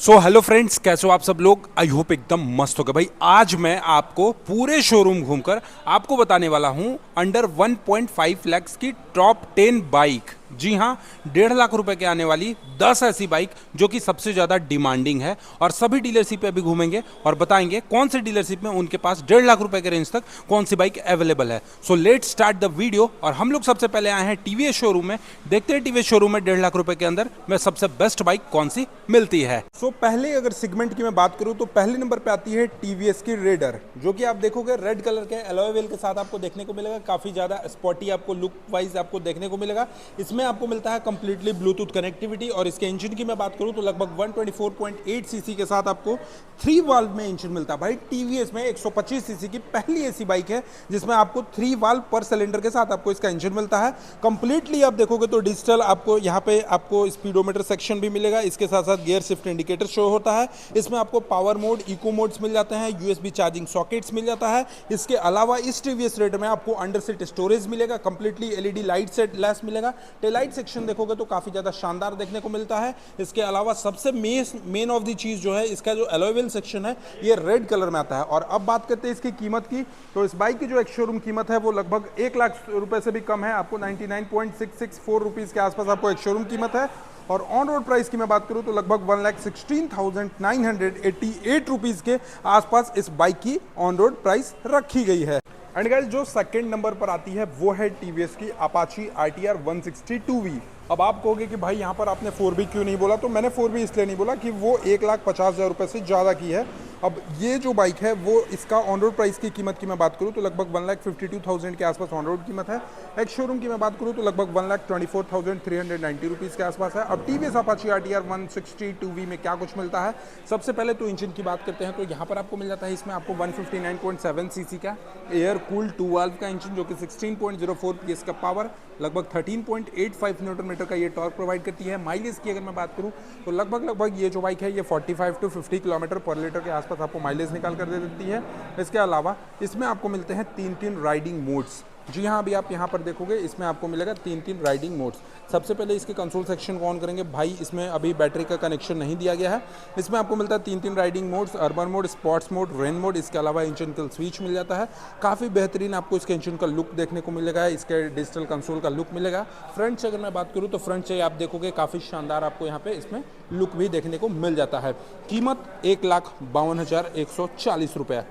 So hello friends, कैसे हो आप सब लोग। आई होप एकदम मस्त हो गए भाई। आज मैं आपको पूरे शोरूम घूमकर आपको बताने वाला हूं अंडर 1.5 लाख की टॉप 10 बाइक। जी हां, 1.5 लाख रुपए के आने वाली 10 ऐसी बाइक जो कि सबसे ज़्यादा डिमांडिंग है। और सभी डीलरशिप पे अभी घूमेंगे और बताएंगे कौन से डीलरशिप में उनके पास 1.5 लाख रुपए के रेंज तक कौन सी बाइक अवेलेबल है। So let start the video. और हम लोग सबसे पहले आए हैं टीवीएस शोरूम में। देखते हैं टीवीएस शोरूम में 1.5 लाख रुपए के अंदर में सबसे बेस्ट बाइक कौन सी मिलती है। सो पहले अगर सेगमेंट की मैं बात करूं तो पहले नंबर पे आती है टीवीएस की रेडर, जो कि आप देखोगे रेड कलर के अलॉय व्हील के साथ आपको देखने को मिलेगा। काफी ज्यादा स्पॉटी आपको लुक वाइज आपको देखने को मिलेगा। इसमें आपको मिलता है कंप्लीटली ब्लूटूथ कनेक्टिविटी। और इसके इंजन की मैं बात करूं तो लगभग 124.8 सीसी के साथ आपको 3 वाल्व में इंजन मिलता है। भाई टीवीएस में 125 सीसी की पहली ऐसी बाइक है जिसमें आपको 3 वाल्व पर सिलेंडर के साथ आपको इसका इंजन मिलता है। कंप्लीटली आप देखोगे तो डिजिटल आपको यहाँ पे आपको स्पीडोमीटर सेक्शन भी मिलेगा। इसके साथ साथ गियर शिफ्ट इंडिकेटर शो होता है। इसमें आपको पावर मोड, इको मोड्स मिल जाते हैं, यूएसबी चार्जिंग सॉकेट्स मिल जाता है। इसके अलावा इस टीवीएस रेडर में आपको अंडर सीट स्टोरेज मिलेगा, कंप्लीटली एलईडी लाइट से लैस मिलेगा। टेलाइट सेक्शन देखोगे तो काफी ज्यादा शानदार देखने को मिलता है। इसके अलावा सबसे मेन ऑफ द चीज जो है, इसका जो अलॉय व्हील सेक्शन है ये रेड कलर में आता है। और अब बात करते हैं इसकी कीमत की, तो इस बाइक की जो एक शोरूम कीमत है वो लगभग 1 लाख रुपए से भी कम है। आपको 99.664 रुपीज के आसपास आपको एक शोरूम कीमत है। और ऑन रोड प्राइस की मैं बात करूं तो लगभग 1,16,988 रुपीज के आसपास इस बाइक की ऑन रोड प्राइस रखी गई है। एंड गाइस, जो सेकंड नंबर पर आती है वो है टीवीएस की अपाची आरटीआर 160 2V। अब आप कहोगे कि भाई यहाँ पर आपने 4B क्यों नहीं बोला, तो मैंने 4B इसलिए नहीं बोला कि वो 1,50,000 रुपये से ज़्यादा की है। अब ये जो बाइक है वो इसका ऑन रोड प्राइस की कीमत की मैं बात करूँ तो लगभग 1,52,000 के आसपास ऑन रोड कीमत है। एक शोरूम की मैं बात करूँ तो लगभग 1,24,390 रुपीज़ के आसपास है। अब टीवीएस अपाची आरटीआर 160 2V में क्या कुछ मिलता है, सबसे पहले तो इंजन की बात करते हैं। तो यहाँ पर आपको मिल जाता है, इसमें आपको 159.7 सीसी का एयर कूल्ड 2 वाल्व का इंजन जो कि 16.04 PS का पावर, लगभग 13.85 न्यूटन मीटर का ये टॉर्क प्रोवाइड करती है। माइलेज की अगर मैं बात करूँ तो लगभग ये जो बाइक है ये 45 to 50 किलोमीटर पर लीटर के आसपास आपको माइलेज निकाल कर दे देती है। इसके अलावा इसमें आपको मिलते हैं 3 राइडिंग मोड्स। जी हाँ, अभी आप यहाँ पर देखोगे इसमें आपको मिलेगा 3 राइडिंग मोड्स। सबसे पहले इसके कंसोल सेक्शन को ऑन करेंगे। भाई इसमें अभी बैटरी का कनेक्शन नहीं दिया गया है। इसमें आपको मिलता है 3 riding modes, urban mode, sports mode, rain mode. इसके अलावा इंजन किल स्विच मिल जाता है। काफ़ी बेहतरीन आपको इसके इंजन का लुक देखने को मिलेगा, इसके डिजिटल कंसोल का लुक मिलेगा। फ्रंट से अगर मैं बात करूँ तो फ्रंट से आप देखोगे काफ़ी शानदार आपको यहाँ पे इसमें लुक भी देखने को मिल जाता है। कीमत 1,52,140 रुपये।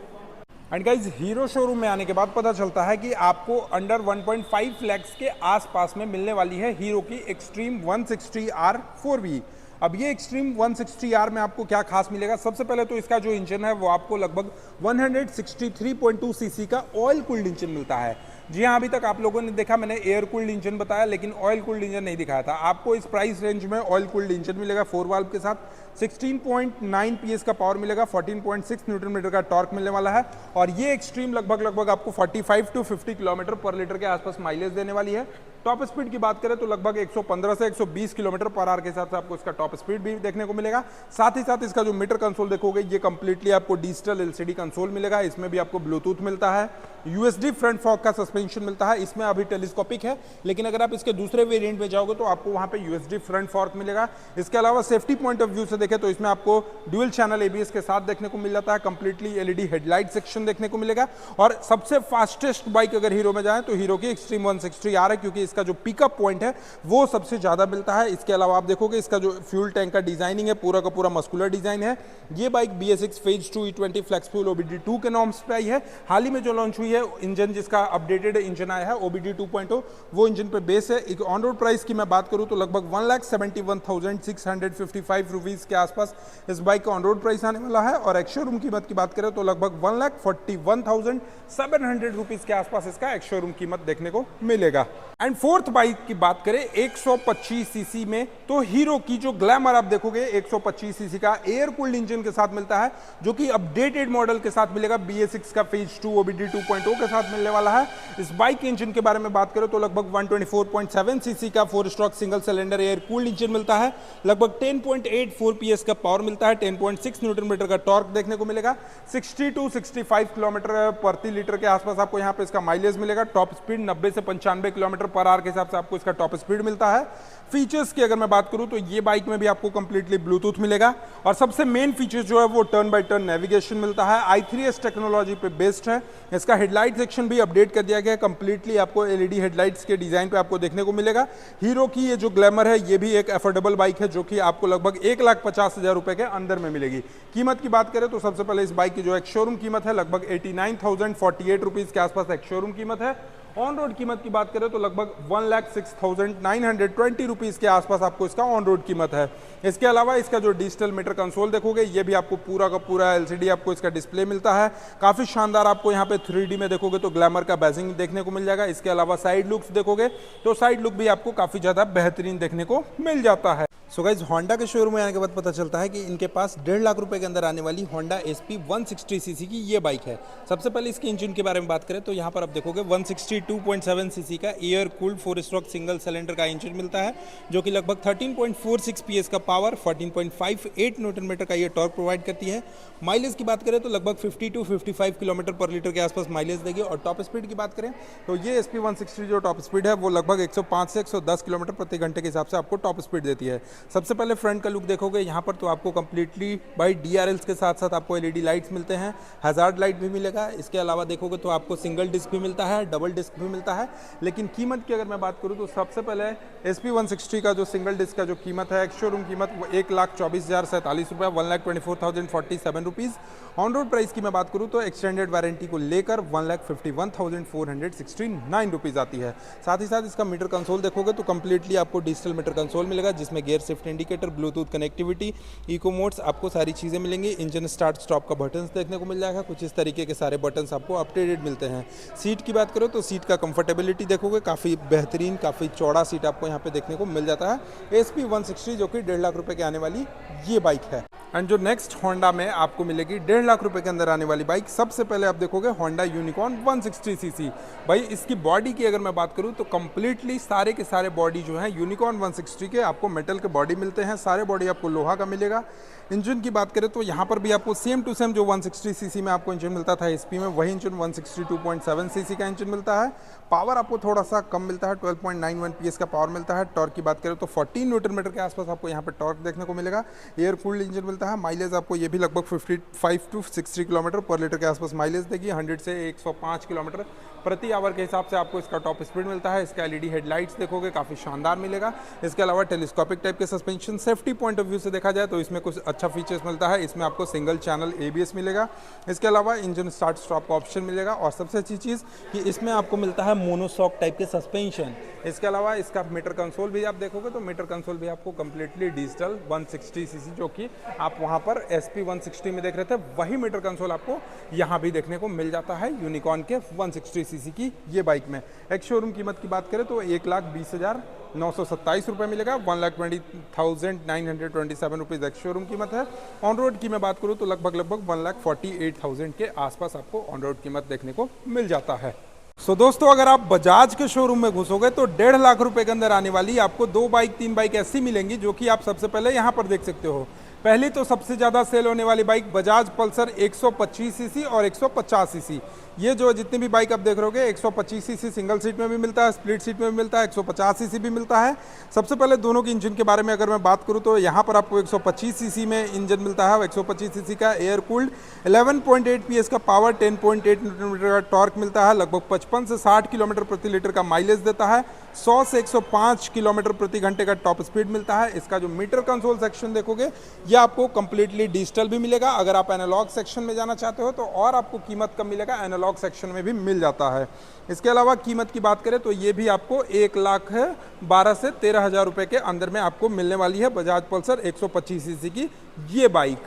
एंड गाइज, हीरो शोरूम में आने के बाद पता चलता है कि आपको अंडर 1.5 लैक्स के आसपास में मिलने वाली है हीरो की एक्सट्रीम 160R 4V। अब ये एक्सट्रीम 160R में आपको क्या खास मिलेगा, सबसे पहले तो इसका जो इंजन है वो आपको लगभग 163.2 सीसी का ऑयल कूल्ड इंजन मिलता है। जी हाँ, अभी तक आप लोगों ने देखा मैंने एयर कूल्ड इंजन बताया लेकिन ऑयल कूल्ड इंजन नहीं दिखाया था। आपको इस प्राइस रेंज में ऑयल कूल्ड इंजन मिलेगा 4 वाल्व के साथ। 16.9 PS का पावर मिलेगा, 14.6 न्यूटन मीटर का टॉर्क मिलने वाला है। और ये एक्सट्रीम लगभग आपको 45 to 50 किलोमीटर पर लीटर के आसपास माइलेज देने वाली है। टॉप स्पीड की बात करें तो लगभग 115 से 120 किलोमीटर पर आवर के हिसाब से आपको इसका टॉप स्पीड भी देखने को मिलेगा। साथ ही साथ इसका जो मीटर कंसोल देखोगे ये कंप्लीटली आपको डिजिटल एलसीडी कंसोल मिलेगा। इसमें भी आपको ब्लूटूथ मिलता है, यूएसडी फ्रंट फॉक का सस्पेंशन मिलता है। इसमें अभी टेलीस्कोपिक है लेकिन अगर आप इसके दूसरे वेरिएंट में जाओगे तो आपको वहां पे यूएसडी फ्रंट फॉर्क मिलेगा। इसके अलावा सेफ्टी पॉइंट ऑफ व्यू से देखें तो इसमें आपको ड्यूल चैनल एबीएस के साथ देखने को मिल जाता है। कंप्लीटली एलईडी हेडलाइट सेक्शन देखने को मिलेगा। और सबसे फास्टेस्ट बाइक अगर हीरो में जाए तो हीरो की एक्सट्रीम 160R है, क्योंकि इसका जो पिकअप पॉइंट है वो सबसे ज्यादा मिलता है। इसके अलावा आप देखोगे इसका जो फ्यूल टैंक का डिजाइनिंग है पूरा का पूरा मस्कुलर डिजाइन है। ये bike BS6 phase 2 E20 flex fuel OBD2 के नॉर्म्स पे आई है। हाल ही में जो लॉन्च हुई है इंजन, जिसका अपडेटेड इंजन आया है OBD 2.0, वो इंजन पे बेस है। एक ऑन रोड प्राइस की मैं बात करूं तो लगभग 1,71,655 रुपीज के आसपास इस बाइक का ऑन रोड प्राइस आने वाला है। और एक शोरूम कीमत की बात करें तो लगभग 1,41,700 रुपीज के आसपास इसका एक शोरूम कीमत देखने को मिलेगा। एंड फोर्थ बाइक की बात करें 125 सीसी में तो हीरो की जो ग्लैमर आप देखोगे 125 सीसी का एयर कूल्ड इंजन के साथ मिलता है, जो कि अपडेटेड मॉडल के साथ मिलेगा। BS6 का फेज 2 OBD 2.0 के साथ मिलने वाला है। इस बाइक के इंजन के बारे में बात करें तो लगभग 124.7 सीसी का 4 stroke single cylinder air cooled engine मिलता है। लगभग 10.84 PS का पावर मिलता है, 10.6 न्यूटन मीटर का टॉर्क देखने को मिलेगा। 60 to 65 किलोमीटर प्रति लीटर के आसपास आपको यहाँ पे इसका माइलेज मिलेगा। टॉप स्पीड 90 से 95 किलोमीटर किलोमीटर पर आवर के हिसाब से आपको इसका टॉप स्पीड मिलता है। फीचर्स की अगर मैं बात करूं तो ये बाइक में भी आपको कंप्लीटली ब्लूटूथ मिलेगा और सबसे मेन फीचर्स जो है वो टर्न बाय टर्न नेविगेशन मिलता है। i3s टेक्नोलॉजी पे बेस्ड है। इसका हेडलाइट सेक्शन भी अपडेट कर दिया गया है, कंप्लीटली आपको एलईडी हेडलाइट्स के डिजाइन पे आपको देखने को मिलेगा। हीरो की ये जो ग्लैमर है ये भी एक अफोर्डेबल बाइक है जो कि आपको लगभग 1,50,000 रुपए के अंदर में मिलेगी। कीमत की बात करें तो सबसे पहले इस बाइक की जो एक शोरूम कीमत है लगभग 89,048 रुपीज के आसपास एक शोरूम कीमत है। ऑन रोड कीमत की बात करें तो लगभग 1,06,920 रुपीज के आसपास आपको इसका ऑन रोड कीमत है। इसके अलावा इसका जो डिजिटल मीटर कंसोल देखोगे ये भी आपको पूरा का पूरा एलसीडी आपको इसका डिस्प्ले मिलता है। काफी शानदार आपको यहाँ पे 3D में देखोगे तो ग्लैमर का बैजिंग देखने को मिल जाएगा। इसके अलावा साइड लुक्स देखोगे तो साइड लुक भी आपको काफी ज्यादा बेहतरीन देखने को मिल जाता है। सो गाइस होंडा के शोरूम में आने के बाद पता चलता है कि इनके पास 1.5 लाख रुपए के अंदर आने वाली होंडा SP 160 सीसी की ये बाइक है। सबसे पहले इसके इंजन के बारे में बात करें तो यहाँ पर आप देखोगे 162.7 सीसी का air cooled 4 stroke single cylinder का इंजन मिलता है जो कि लगभग 13.46 PS का पावर 14.58 न्यूटन मीटर का ये टॉर्क प्रोवाइड करती है। माइलेज की बात करें तो लगभग 50 to 55 किलोमीटर पर लीटर के आसपास माइलेज देगी। और टॉप स्पीड की बात करें तो ये SP 160 जो टॉप स्पीड है वो लगभग 105 से 110 किलोमीटर प्रति घंटे के हिसाब से आपको टॉप स्पीड देती है। सबसे पहले फ्रंट का लुक देखोगे यहाँ पर तो आपको कंप्लीटली बाई DRLs के साथ साथ आपको LED लाइट्स मिलते हैं, हैजार्ड लाइट भी मिलेगा। इसके अलावा देखोगे तो आपको सिंगल डिस्क भी मिलता है, डबल डिस्क भी मिलता है। लेकिन कीमत की अगर मैं बात करूँ तो सबसे पहले SP 160 का जो सिंगल डिस्क का जो कीमत है एक शोरूम कीमत 1,24,047 रुपये 1,24,047 रुपीज़। ऑन रोड प्राइस की मैं बात करूँ तो एक्सटेंडेड वारंटी को लेकर 1,51,469 रुपीज़ आती है। साथ ही साथ इसका मीटर कंसोल देखोगे तो कंप्लीटली आपको डिजिटल मीटर कंसोल मिलेगा जिसमें gear shift indicator, Bluetooth connectivity, eco modes आपको सारी चीज़ें मिलेंगी। इंजन स्टार्ट स्टॉप का बटन्स देखने को मिल जाएगा। कुछ इस तरीके के सारे बटन्स आपको अपडेटेड मिलते हैं। सीट की बात करो तो सीट का कंफर्टेबिलिटी देखोगे काफ़ी बेहतरीन, काफ़ी चौड़ा सीट आपको यहाँ पे देखने को मिल जाता है। SP 160 जो कि 1.5 लाख रुपए के आने वाली ये बाइक है। एंड जो नेक्स्ट होंडा में आपको मिलेगी 1.5 लाख रुपए के अंदर आने वाली बाइक, सबसे पहले आप देखोगे होंडा यूनिकॉर्न 160 सीसी। भाई इसकी बॉडी की अगर मैं बात करूं तो कंप्लीटली सारे के सारे बॉडी जो है यूनिकॉर्न 160 के आपको मेटल के बॉडी मिलते हैं। सारे बॉडी आपको लोहा का मिलेगा। इंजन की बात करें तो यहाँ पर भी आपको सेम टू सेम जो 160 सीसी में आपको इंजन मिलता था SP में वही इंजन 162.7 सीसी का इंजन मिलता है। पावर आपको थोड़ा सा कम मिलता है, 12.91 PS का पावर मिलता है। टॉर्क की बात करें तो 14 न्यूटन मीटर के आसपास आपको यहाँ पर टॉर्क देखने को मिलेगा। एयर कूल्ड इंजन मिलता है। माइलेज आपको ये भी लगभग 55 to 60 किलोमीटर पर लीटर के आसपास माइलेज देगी। 100 से 105 किलोमीटर प्रति आवर के हिसाब से आपको इसका टॉप स्पीड मिलता है। इसका LED हेडलाइट्स देखोगे काफ़ी शानदार मिलेगा। इसके अलावा टेलीस्कोपिक टाइप के suspension, safety point of view से देखा जाए तो इसमें कुछ अच्छा फीचर्स मिलता है। इसमें आपको सिंगल चैनल ABS मिलेगा। इसके अलावा इंजन स्टार्ट स्टॉप का ऑप्शन मिलेगा और सबसे अच्छी चीज़ कि इसमें आपको मिलता है मोनोशॉक टाइप के सस्पेंशन। इसके अलावा इसका मीटर कंसोल भी आप देखोगे तो मीटर कंसोल भी आपको कंप्लीटली डिजिटल 160 सीसी जो कि आप वहाँ पर SP 160 में देख रहे थे वही मीटर कंसोल आपको यहाँ भी देखने को मिल जाता है यूनिकॉर्न के 160 सीसी की ये बाइक में। एक शोरूम कीमत की बात करें तो 1,20,927 रुपये मिलेगा। 1,20,927 रुपीज़ एक शोरूम कीमत है। ऑन रोड की मैं बात करूँ तो लगभग 1,48,000 के आसपास आपको ऑन रोड कीमत देखने को मिल जाता है। सो दोस्तों अगर आप बजाज के शोरूम में घुसोगे तो 1.5 लाख रुपए के अंदर आने वाली आपको 2 बाइक 3 बाइक ऐसी मिलेंगी जो कि आप सबसे पहले यहाँ पर देख सकते हो। पहली तो सबसे ज़्यादा सेल होने वाली बाइक बजाज पल्सर 125 सीसी और 150 सीसी। ये जो जितनी भी बाइक आप देख रहे होगे 125 सीसी सिंगल सीट में भी मिलता है, स्प्लिट सीट में भी मिलता है, 150 सीसी भी मिलता है। सबसे पहले दोनों की इंजन के बारे में अगर मैं बात करूं तो यहाँ पर आपको 125 सीसी में इंजन मिलता है। 125 सीसी का एयर कूल्ड 11.8 PS का पावर, 10.8 न्यूटन मीटर का टॉर्क मिलता है। लगभग 55 से 60 किलोमीटर प्रति लीटर का माइलेज देता है। 100 से 105 किलोमीटर प्रति घंटे का टॉप स्पीड मिलता है। इसका जो मीटर कंसोल सेक्शन देखोगे ये आपको कंप्लीटली डिजिटल भी मिलेगा। अगर आप एनालॉग सेक्शन में जाना चाहते हो तो और आपको कीमत कम मिलेगा, एनालॉग सेक्शन में भी मिल जाता है। इसके अलावा कीमत की बात करें तो ये भी आपको 1,12,000 से 13,000 रुपए के अंदर में आपको मिलने वाली है बजाज पल्सर 125 सीसी की ये बाइक।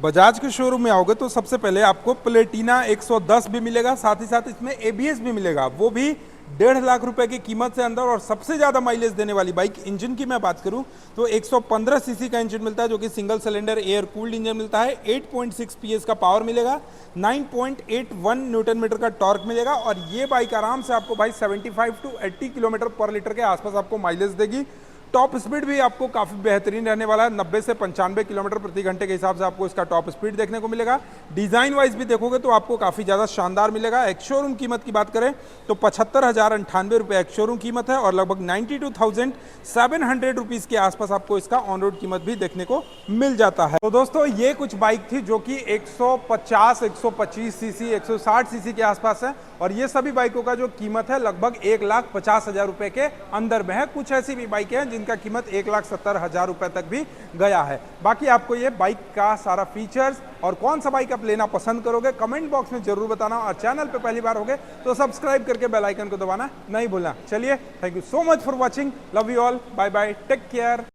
बजाज के शोरूम में आओगे तो सबसे पहले आपको प्लेटिना 110 भी मिलेगा। साथ ही साथ इसमें ABS भी मिलेगा, वो भी 1.5 लाख रुपए की कीमत से अंदर। और सबसे ज़्यादा माइलेज देने वाली बाइक इंजन की मैं बात करूं तो 115 सीसी का इंजन मिलता है जो कि single cylinder air cooled engine मिलता है। 8.6 PS का पावर मिलेगा, 9.81 न्यूटन मीटर का टॉर्क मिलेगा। और ये बाइक आराम से आपको भाई 75 to 80 किलोमीटर पर लीटर के आसपास आपको माइलेज देगी। टॉप स्पीड भी आपको काफ़ी बेहतरीन रहने वाला है, 90 से 95 किलोमीटर प्रति घंटे के हिसाब से आपको इसका टॉप स्पीड देखने को मिलेगा। डिज़ाइन वाइज भी देखोगे तो आपको काफ़ी ज़्यादा शानदार मिलेगा। एक शोरूम कीमत की बात करें तो 75,098 रुपये एक शोरूम कीमत है और लगभग 92,700 रुपीज़ के आसपास आपको इसका ऑन रोड कीमत भी देखने को मिल जाता है। तो दोस्तों ये कुछ बाइक थी जो कि 150, 125 सीसी, 160 सीसी के आसपास है और ये सभी बाइकों का जो कीमत है लगभग 1,50,000 रुपए के अंदर में है। कुछ ऐसी भी बाइकें हैं जिनका कीमत 1,70,000 रुपए तक भी गया है। बाकी आपको ये बाइक का सारा फीचर्स और कौन सा बाइक आप लेना पसंद करोगे कमेंट बॉक्स में जरूर बताना और चैनल पे पहली बार होगे तो सब्सक्राइब करके बेल आइकन को दबाना नहीं भूलना। चलिए, thank you so much for watching, love you all, bye bye, take care.